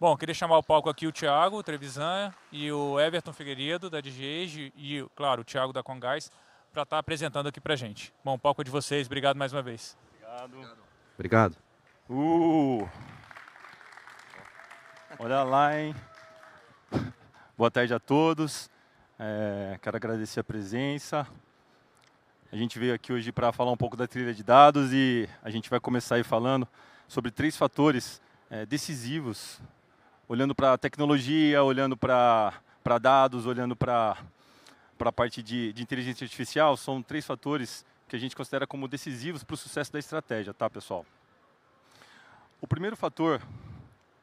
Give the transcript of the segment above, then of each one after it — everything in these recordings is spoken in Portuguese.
Bom, queria chamar ao palco aqui o Thiago Trevisan e o Everton Figueiredo, da DGEG, e, claro, o Thiago da Congás, para estar apresentando aqui para a gente. Bom, o palco é de vocês. Obrigado mais uma vez. Obrigado. Obrigado. Olha lá, hein? Boa tarde a todos. Quero agradecer a presença. A gente veio aqui hoje para falar um pouco da trilha de dados e a gente vai começar aí falando sobre 3 fatores decisivos, olhando para a tecnologia, olhando para dados, olhando para a parte de inteligência artificial. São 3 fatores que a gente considera como decisivos para o sucesso da estratégia, tá, pessoal? O primeiro fator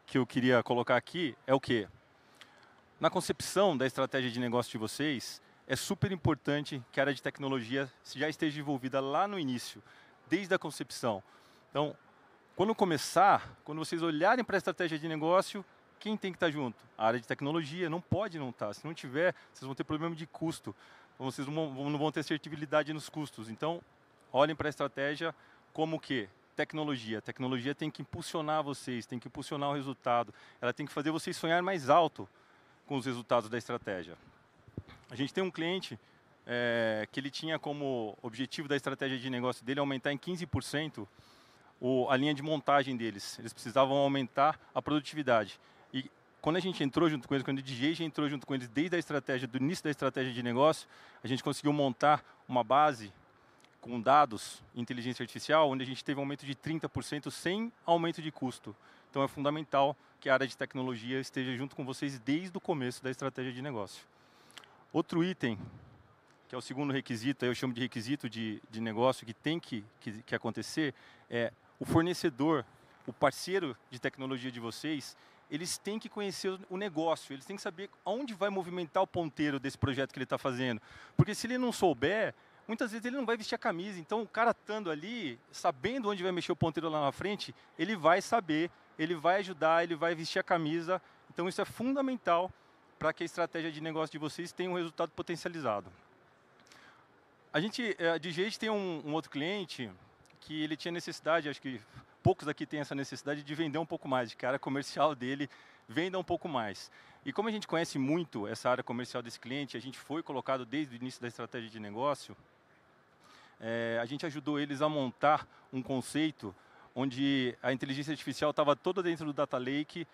que eu queria colocar aqui é o quê? Na concepção da estratégia de negócio de vocês, é super importante que a área de tecnologia já esteja envolvida lá no início, desde a concepção. Então, quando vocês olharem para a estratégia de negócio, quem tem que estar junto? A área de tecnologia não pode não estar. Se não tiver, vocês vão ter problema de custo. Vocês não vão ter assertividade nos custos. Então, olhem para a estratégia como o quê? Tecnologia. A tecnologia tem que impulsionar vocês, tem que impulsionar o resultado. Ela tem que fazer vocês sonhar mais alto com os resultados da estratégia. A gente tem um cliente que ele tinha como objetivo da estratégia de negócio dele aumentar em 15% a linha de montagem deles. Eles precisavam aumentar a produtividade. E quando a gente entrou junto com eles, quando o DJ entrou junto com eles desde a estratégia, do início da estratégia de negócio, a gente conseguiu montar uma base com dados e inteligência artificial, onde a gente teve um aumento de 30% sem aumento de custo. Então é fundamental que a área de tecnologia esteja junto com vocês desde o começo da estratégia de negócio. Outro item, que é o segundo requisito, eu chamo de requisito de negócio que tem que acontecer, é o fornecedor, o parceiro de tecnologia de vocês, eles têm que conhecer o negócio, eles têm que saber aonde vai movimentar o ponteiro desse projeto que ele está fazendo. Porque se ele não souber, muitas vezes ele não vai vestir a camisa. Então, o cara estando ali, sabendo onde vai mexer o ponteiro lá na frente, ele vai saber, ele vai ajudar, ele vai vestir a camisa. Então, isso é fundamental para que a estratégia de negócio de vocês tenha um resultado potencializado. A DGEG tem um outro cliente que ele tinha necessidade, acho que poucos aqui têm essa necessidade de vender um pouco mais, de que a área comercial dele venda um pouco mais. E como a gente conhece muito essa área comercial desse cliente, a gente foi colocado desde o início da estratégia de negócio, a gente ajudou eles a montar um conceito onde a inteligência artificial estava toda dentro do Data Lake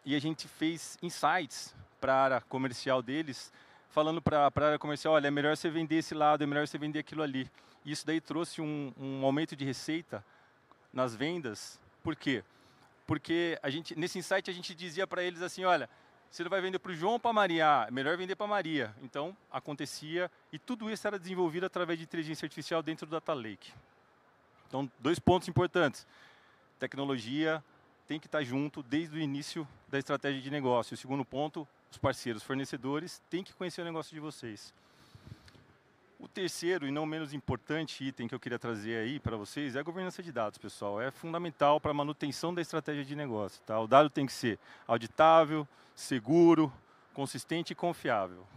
e a gente fez insights para a área comercial deles, falando para a área comercial, olha, é melhor você vender esse lado, é melhor você vender aquilo ali. E isso daí trouxe um aumento de receita nas vendas. Por quê? Porque nesse insight a gente dizia para eles assim, olha, você vai vender para o João ou para a Maria? É melhor vender para a Maria. Então, acontecia, e tudo isso era desenvolvido através de inteligência artificial dentro do Data Lake. Então, 2 pontos importantes. Tecnologia tem que estar junto desde o início da estratégia de negócio. O segundo ponto, os parceiros, fornecedores, têm que conhecer o negócio de vocês. O terceiro e não menos importante item que eu queria trazer aí para vocês é a governança de dados, pessoal. É fundamental para a manutenção da estratégia de negócio. Tá? O dado tem que ser auditável, seguro, consistente e confiável.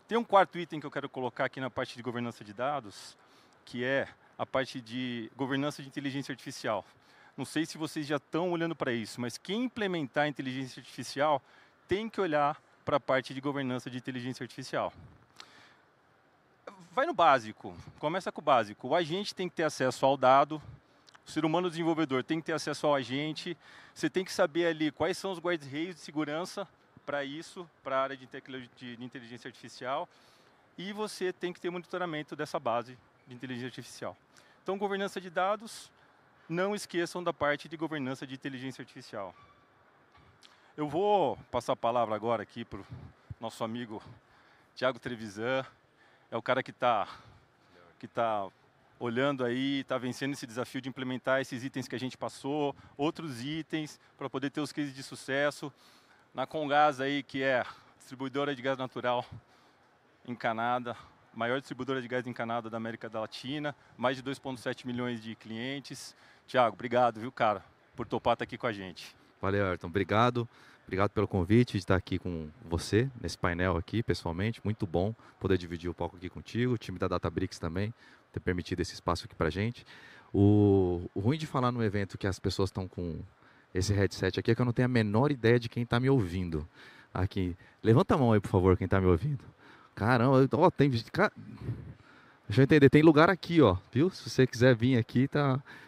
Tem um quarto item que eu quero colocar aqui na parte de governança de dados, que é a parte de governança de inteligência artificial. Não sei se vocês já estão olhando para isso, mas quem implementar a inteligência artificial tem que olhar para a parte de governança de inteligência artificial. Vai no básico, começa com o básico. O agente tem que ter acesso ao dado, o ser humano desenvolvedor tem que ter acesso ao agente, você tem que saber ali quais são os guarda-reis de segurança para isso, para a área de inteligência artificial, e você tem que ter monitoramento dessa base de inteligência artificial. Então, governança de dados, não esqueçam da parte de governança de inteligência artificial. Eu vou passar a palavra agora aqui para o nosso amigo Thiago Trevisan. É o cara que está olhando aí, está vencendo esse desafio de implementar esses itens que a gente passou, outros itens, para poder ter os cases de sucesso. Na Congás aí, que é distribuidora de gás natural encanada, maior distribuidora de gás encanada da América Latina, mais de 2,7 milhões de clientes. Thiago, obrigado, viu, cara, por topar estar aqui com a gente. Valeu, Ayrton. Obrigado. Obrigado pelo convite de estar aqui com você, nesse painel aqui, pessoalmente. Muito bom poder dividir o palco aqui contigo, o time da Databricks também, ter permitido esse espaço aqui pra gente. O ruim de falar num evento que as pessoas estão com esse headset aqui, é que eu não tenho a menor ideia de quem está me ouvindo aqui. Levanta a mão aí, por favor, quem está me ouvindo. Caramba, ó, tem... Deixa eu entender, tem lugar aqui, ó, viu? Se você quiser vir aqui,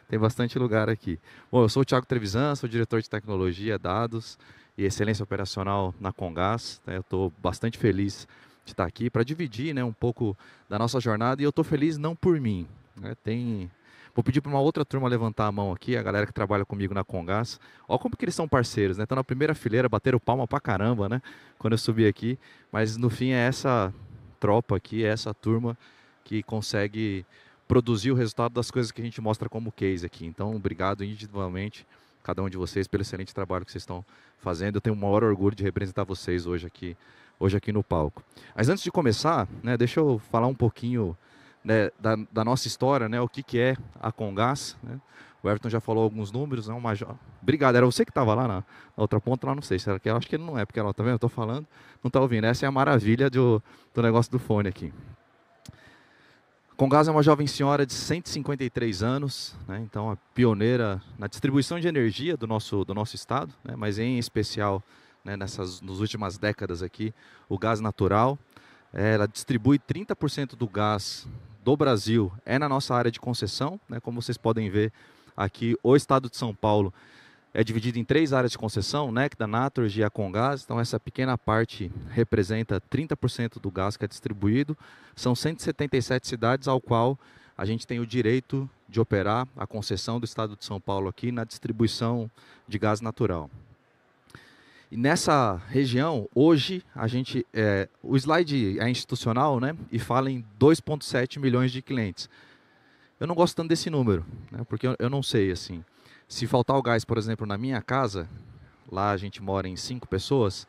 tem bastante lugar aqui. Bom, eu sou o Thiago Trevisan, sou diretor de tecnologia, dados e excelência operacional na Comgás. Né? Eu estou bastante feliz de estar aqui para dividir, né, um pouco da nossa jornada, e eu estou feliz não por mim. Né? Vou pedir para uma outra turma levantar a mão aqui, a galera que trabalha comigo na Comgás. Olha como que eles são parceiros, né? Estão na primeira fileira, bateram palma pra caramba, né? Quando eu subi aqui. Mas no fim é essa tropa aqui, é essa turma que consegue produzir o resultado das coisas que a gente mostra como case aqui. Então, obrigado individualmente, cada um de vocês, pelo excelente trabalho que vocês estão fazendo. Eu tenho o maior orgulho de representar vocês hoje aqui no palco. Mas antes de começar, né, deixa eu falar um pouquinho, né, da nossa história, né, o que é a Comgás. Né? O Everton já falou alguns números. Né, Obrigado, era você que estava lá na outra ponta, lá não sei, será que eu acho que ele não é, porque ela, tá vendo, eu estou falando, não está ouvindo. Essa é a maravilha do negócio do fone aqui. Comgás é uma jovem senhora de 153 anos, né, então a pioneira na distribuição de energia do nosso estado, né, mas em especial, né, nas últimas décadas aqui, o gás natural. Ela distribui 30% do gás do Brasil, na nossa área de concessão. Né, como vocês podem ver aqui, o estado de São Paulo é dividido em 3 áreas de concessão, Necda, Naturgy e a Comgás. Então essa pequena parte representa 30% do gás que é distribuído. São 177 cidades ao qual a gente tem o direito de operar a concessão do estado de São Paulo aqui na distribuição de gás natural. E nessa região, hoje, o slide é institucional, né, e fala em 2,7 milhões de clientes. Eu não gosto tanto desse número, né, porque eu não sei, assim, se faltar o gás, por exemplo, na minha casa, lá a gente mora em 5 pessoas,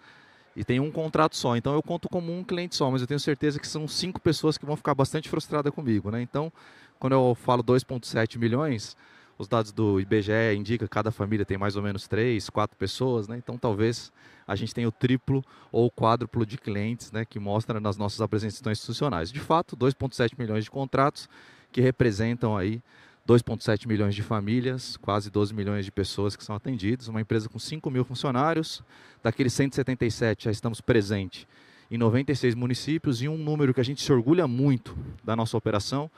e tem um contrato só, então eu conto como um cliente só, mas eu tenho certeza que são 5 pessoas que vão ficar bastante frustradas comigo. Né? Então, quando eu falo 2,7 milhões, os dados do IBGE indicam que cada família tem mais ou menos 3, 4 pessoas, né? Então talvez a gente tenha o triplo ou o quádruplo de clientes, né, que mostra nas nossas apresentações institucionais. De fato, 2,7 milhões de contratos, que representam aí 2,7 milhões de famílias, quase 12 milhões de pessoas que são atendidas, uma empresa com 5 mil funcionários, daqueles 177 já estamos presentes em 96 municípios, e um número que a gente se orgulha muito da nossa operação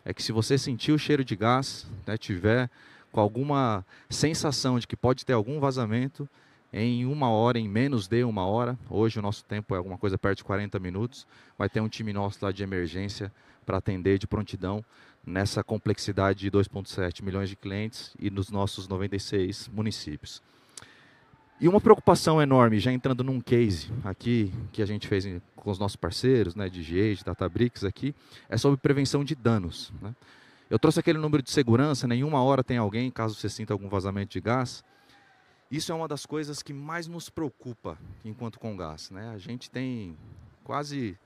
é que se você sentir o cheiro de gás, né, tiver com alguma sensação de que pode ter algum vazamento, em 1 hora, em menos de 1 hora, hoje o nosso tempo é alguma coisa perto de 40 minutos, vai ter um time nosso lá de emergência para atender de prontidão nessa complexidade de 2,7 milhões de clientes e nos nossos 96 municípios. E uma preocupação enorme, já entrando num case aqui que a gente fez com os nossos parceiros, né, de DGE, de Databricks aqui, é sobre prevenção de danos. Né? Eu trouxe aquele número de segurança, né, em 1 hora tem alguém, caso você sinta algum vazamento de gás. Isso é uma das coisas que mais nos preocupa enquanto Comgás. Né? A gente tem quase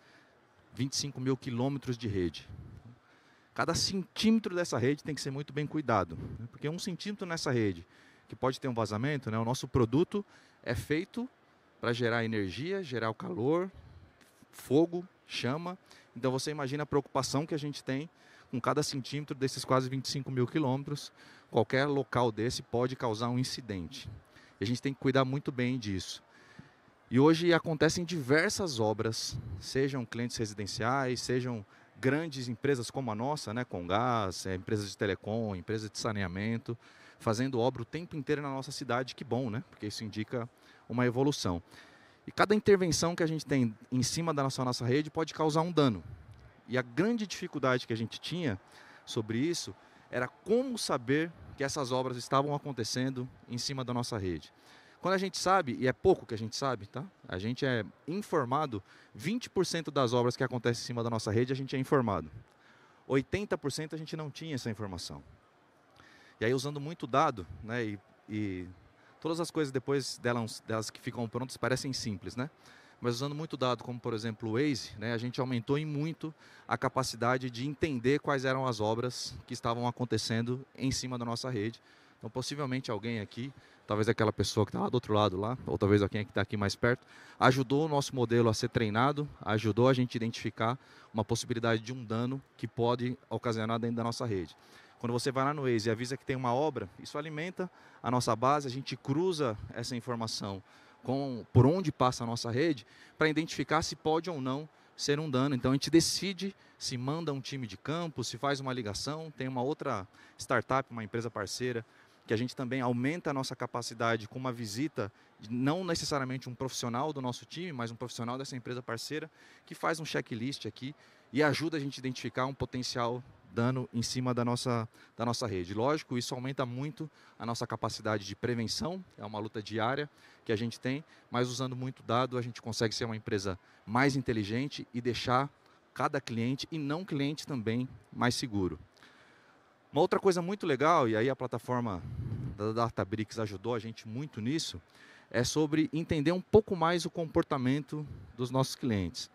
25 mil quilômetros de rede. Cada centímetro dessa rede tem que ser muito bem cuidado, né? Porque 1 centímetro nessa rede que pode ter um vazamento, né? O nosso produto é feito para gerar energia, gerar o calor, fogo, chama. Então você imagina a preocupação que a gente tem com cada centímetro desses quase 25 mil quilômetros. Qualquer local desse pode causar um incidente. E a gente tem que cuidar muito bem disso. E hoje acontecem diversas obras, sejam clientes residenciais, sejam grandes empresas como a nossa, né, Comgás, empresas de telecom, empresas de saneamento, fazendo obra o tempo inteiro na nossa cidade. Que bom, né? Porque isso indica uma evolução. E cada intervenção que a gente tem em cima da nossa rede pode causar um dano. E a grande dificuldade que a gente tinha sobre isso era como saber que essas obras estavam acontecendo em cima da nossa rede. Quando a gente sabe, e é pouco que a gente sabe, tá? A gente é informado, 20% das obras que acontecem em cima da nossa rede a gente é informado. 80% a gente não tinha essa informação. E aí, usando muito dado, né, e todas as coisas depois delas que ficam prontas parecem simples, né? Mas usando muito dado, como por exemplo o Waze, né, a gente aumentou em muito a capacidade de entender quais eram as obras que estavam acontecendo em cima da nossa rede. Então, possivelmente alguém aqui, talvez aquela pessoa que está lá do outro lado, lá, ou talvez alguém que está aqui mais perto, ajudou o nosso modelo a ser treinado, ajudou a gente a identificar uma possibilidade de um dano que pode ocasionar dentro da nossa rede. Quando você vai lá no Waze e avisa que tem uma obra, isso alimenta a nossa base, a gente cruza essa informação por onde passa a nossa rede para identificar se pode ou não ser um dano. Então a gente decide se manda um time de campo, se faz uma ligação. Tem uma outra startup, uma empresa parceira, que a gente também aumenta a nossa capacidade com uma visita, não necessariamente um profissional do nosso time, mas um profissional dessa empresa parceira, que faz um checklist aqui e ajuda a gente a identificar um potencial dano em cima da nossa rede. Lógico, isso aumenta muito a nossa capacidade de prevenção, é uma luta diária que a gente tem, mas usando muito dado a gente consegue ser uma empresa mais inteligente e deixar cada cliente e não cliente também mais seguro. Uma outra coisa muito legal, e aí a plataforma da Databricks ajudou a gente muito nisso, é sobre entender um pouco mais o comportamento dos nossos clientes.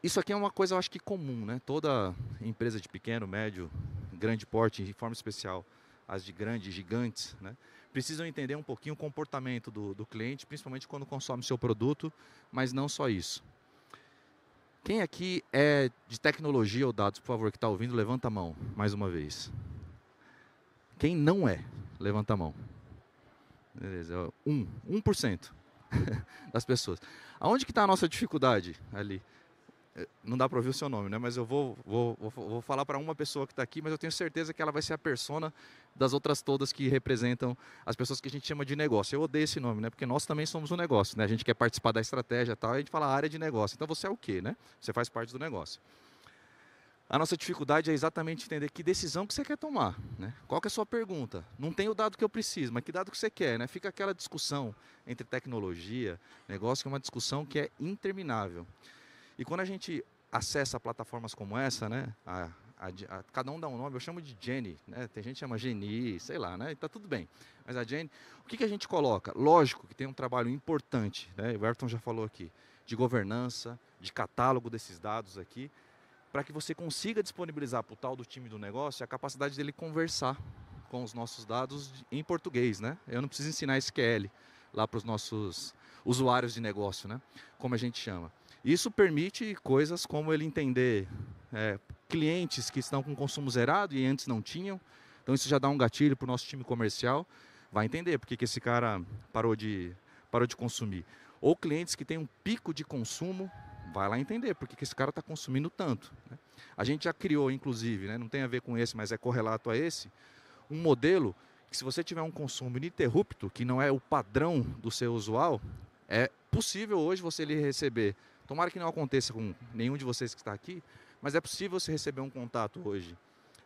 Isso aqui é uma coisa, eu acho que comum, né? Toda empresa de pequeno, médio, grande porte, de forma especial, as de grandes, gigantes, né? Precisam entender um pouquinho o comportamento do cliente, principalmente quando consome seu produto, mas não só isso. Quem aqui é de tecnologia ou dados, por favor, que está ouvindo, levanta a mão, mais uma vez. Quem não é, levanta a mão. Beleza, 1% das pessoas. Aonde que está a nossa dificuldade ali? Não dá para ouvir o seu nome, né? Mas eu vou falar para uma pessoa que está aqui, mas eu tenho certeza que ela vai ser a persona das outras todas que representam as pessoas que a gente chama de negócio. Eu odeio esse nome, né? Porque nós também somos um negócio, né? A gente quer participar da estratégia e tal, e a gente fala área de negócio. Então você é o quê, né? Você faz parte do negócio. A nossa dificuldade é exatamente entender que decisão que você quer tomar, né? Qual que é a sua pergunta? Não tem o dado que eu preciso, mas que dado que você quer, né? Fica aquela discussão entre tecnologia, negócio, que é uma discussão que é interminável. E quando a gente acessa plataformas como essa, né, cada um dá um nome, eu chamo de Jenny, né, tem gente que chama Geni, sei lá, né, tá tudo bem. Mas a Jenny, o que a gente coloca? Lógico que tem um trabalho importante, né, o Everton já falou aqui, de governança, de catálogo desses dados aqui, para que você consiga disponibilizar para o tal do time do negócio a capacidade dele conversar com os nossos dados em português, né? Eu não preciso ensinar SQL lá para os nossos usuários de negócio, né, como a gente chama. Isso permite coisas como ele entender clientes que estão com consumo zerado e antes não tinham. Então isso já dá um gatilho para o nosso time comercial. Vai entender porque que esse cara parou de consumir. Ou clientes que têm um pico de consumo, vai lá entender porque que esse cara está consumindo tanto, né? A gente já criou, inclusive, né, não tem a ver com esse, mas é correlato a esse, um modelo que se você tiver um consumo ininterrupto, que não é o padrão do seu usual, é possível hoje você lhe receber. Tomara que não aconteça com nenhum de vocês que está aqui, mas é possível você receber um contato hoje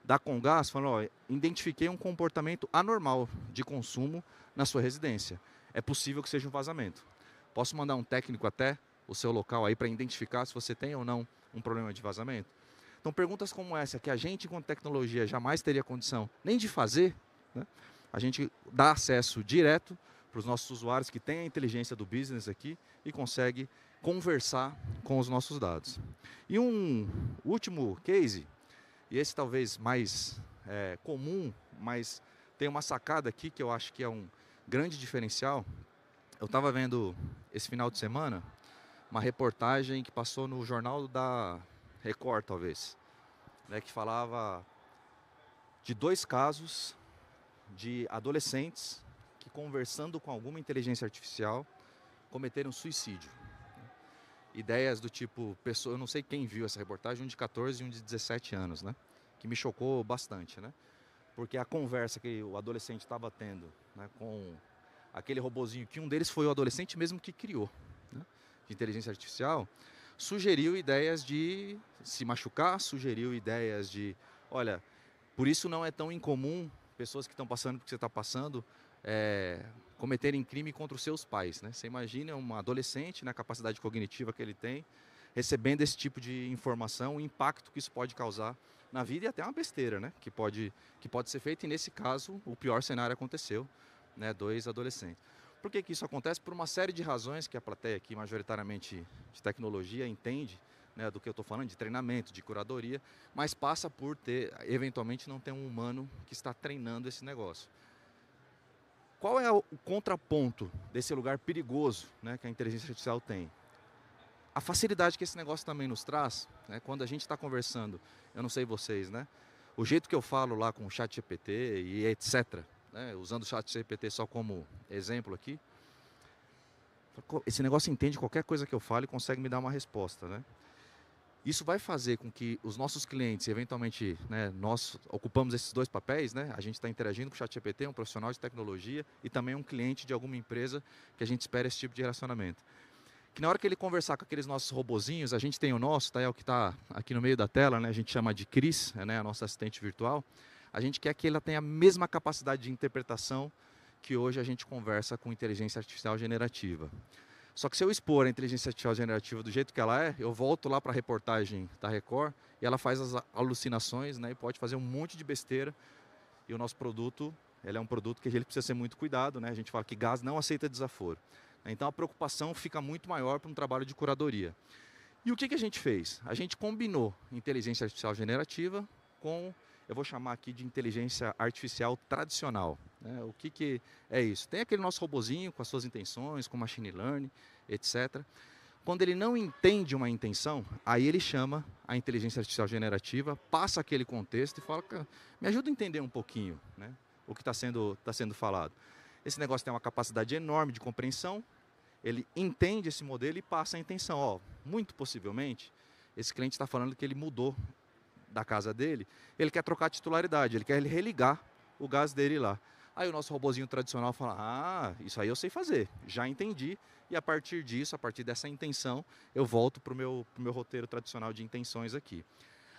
da Comgás falando, ó, identifiquei um comportamento anormal de consumo na sua residência. É possível que seja um vazamento. Posso mandar um técnico até o seu local aí para identificar se você tem ou não um problema de vazamento? Então perguntas como essa, que a gente com tecnologia jamais teria condição nem de fazer, né? A gente dá acesso direto para os nossos usuários que têm a inteligência do business aqui e consegue conversar com os nossos dados. E um último case, e esse talvez mais comum, mas tem uma sacada aqui que eu acho que é um grande diferencial. Eu estava vendo esse final de semana uma reportagem que passou no jornal da Record, talvez, né, que falava de 2 casos de adolescentes que, conversando com alguma inteligência artificial, cometeram suicídio. Ideias do tipo, eu não sei quem viu essa reportagem, um de 14 e um de 17 anos, né? Que me chocou bastante, né? Porque a conversa que o adolescente estava tendo, né, com aquele robozinho, que um deles foi o adolescente mesmo que criou, né, de inteligência artificial, sugeriu ideias de se machucar, sugeriu ideias de, olha, por isso não é tão incomum pessoas que estão passando por que você está passando, cometerem crime contra os seus pais, né? Você imagina um adolescente, na capacidade cognitiva que ele tem, recebendo esse tipo de informação, o impacto que isso pode causar na vida e até uma besteira, né? Que pode ser feita, e nesse caso o pior cenário aconteceu, né? 2 adolescentes. Por que isso acontece? Por uma série de razões que a plateia aqui, majoritariamente de tecnologia, entende, né, do que eu estou falando, de treinamento, de curadoria, mas passa por eventualmente não ter um humano que está treinando esse negócio. Qual é o contraponto desse lugar perigoso, né, que a inteligência artificial tem? A facilidade que esse negócio também nos traz, né, quando a gente está conversando, eu não sei vocês, né? O jeito que eu falo lá com o ChatGPT e etc., né, usando o ChatGPT só como exemplo aqui, esse negócio entende qualquer coisa que eu falo e consegue me dar uma resposta, né? Isso vai fazer com que os nossos clientes, eventualmente, né, nós ocupamos esses dois papéis, né? A gente está interagindo com o ChatGPT, um profissional de tecnologia e também um cliente de alguma empresa que a gente espera esse tipo de relacionamento. Que na hora que ele conversar com aqueles nossos robozinhos, a gente tem o nosso, tá? É o que está aqui no meio da tela, né? A gente chama de Cris, né? A nossa assistente virtual. A gente quer que ela tenha a mesma capacidade de interpretação que hoje a gente conversa com inteligência artificial generativa. Só que se eu expor a inteligência artificial generativa do jeito que ela é, eu volto lá para a reportagem da Record e ela faz as alucinações, né, e pode fazer um monte de besteira. E o nosso produto, ele é um produto que ele precisa ser muito cuidado, né? A gente fala que gás não aceita desaforo. Então a preocupação fica muito maior para um trabalho de curadoria. E o que a gente fez? A gente combinou inteligência artificial generativa com, eu vou chamar aqui de inteligência artificial tradicional. O que é isso? Tem aquele nosso robozinho com as suas intenções, com machine learning, etc. Quando ele não entende uma intenção, aí ele chama a inteligência artificial generativa, passa aquele contexto e fala, me ajuda a entender um pouquinho, né, o que está sendo falado. Esse negócio tem uma capacidade enorme de compreensão, ele entende esse modelo e passa a intenção. Muito possivelmente, esse cliente está falando que ele mudou da casa dele, ele quer trocar a titularidade, ele quer religar o gás dele lá. Aí o nosso robozinho tradicional fala, isso aí eu sei fazer, já entendi, e a partir disso, a partir dessa intenção, eu volto para o meu roteiro tradicional de intenções aqui.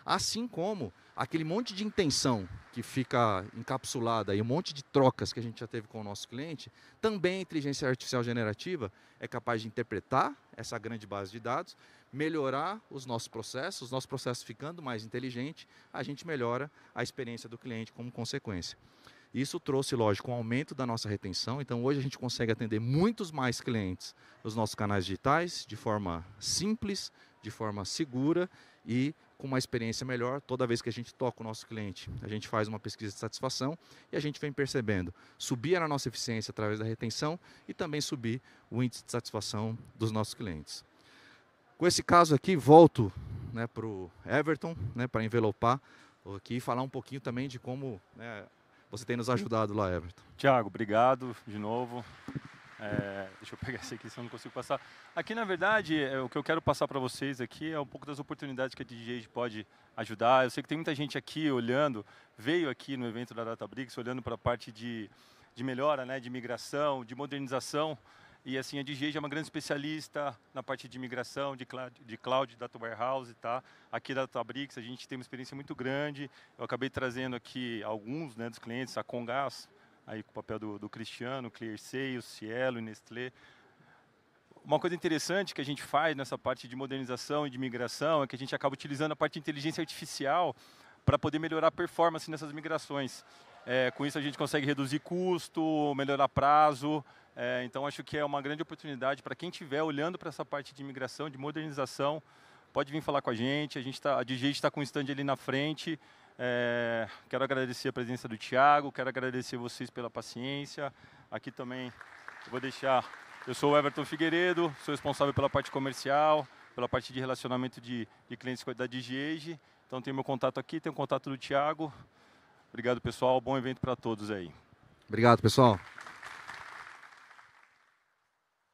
Assim como aquele monte de intenção que fica encapsulada e um monte de trocas que a gente já teve com o nosso cliente, também a inteligência artificial generativa é capaz de interpretar essa grande base de dados, melhorar os nossos processos ficando mais inteligentes, a gente melhora a experiência do cliente como consequência. Isso trouxe, lógico, um aumento da nossa retenção, então hoje a gente consegue atender muitos mais clientes nos nossos canais digitais, de forma simples, de forma segura e com uma experiência melhor. Toda vez que a gente toca o nosso cliente, a gente faz uma pesquisa de satisfação e a gente vem percebendo subir na nossa eficiência através da retenção e também subir o índice de satisfação dos nossos clientes. Com esse caso aqui, volto, né, para o Everton, né, para envelopar aqui e falar um pouquinho também de como, né, você tem nos ajudado lá, Everton. Tiago, obrigado de novo. Deixa eu pegar esse aqui, senão não consigo passar. Aqui, na verdade, o que eu quero passar para vocês aqui é um pouco das oportunidades que a DigiAge pode ajudar. Eu sei que tem muita gente aqui olhando, veio aqui no evento da Databricks, olhando para a parte de melhora, né, de migração, de modernização. E assim, a DigiAge é uma grande especialista na parte de migração, de cloud, data warehouse, tá? Aqui da Databricks a gente tem uma experiência muito grande. Eu acabei trazendo aqui alguns, né, dos clientes, a Comgás, aí com o papel do Cristiano, ClearSale, Cielo e Nestlé. Uma coisa interessante que a gente faz nessa parte de modernização e de migração é que a gente acaba utilizando a parte de inteligência artificial para poder melhorar a performance nessas migrações. Com isso a gente consegue reduzir custo, melhorar prazo. Então acho que é uma grande oportunidade para quem estiver olhando para essa parte de migração, de modernização, pode vir falar com a gente. A DigiAge está com um stand ali na frente. Quero agradecer a presença do Thiago, quero agradecer vocês pela paciência. Aqui também eu vou deixar, eu sou o Everton Figueiredo, sou responsável pela parte comercial, pela parte de relacionamento de clientes da DigiAge. Então tem meu contato aqui, tem o contato do Thiago. Obrigado, pessoal, bom evento para todos aí. Obrigado, pessoal.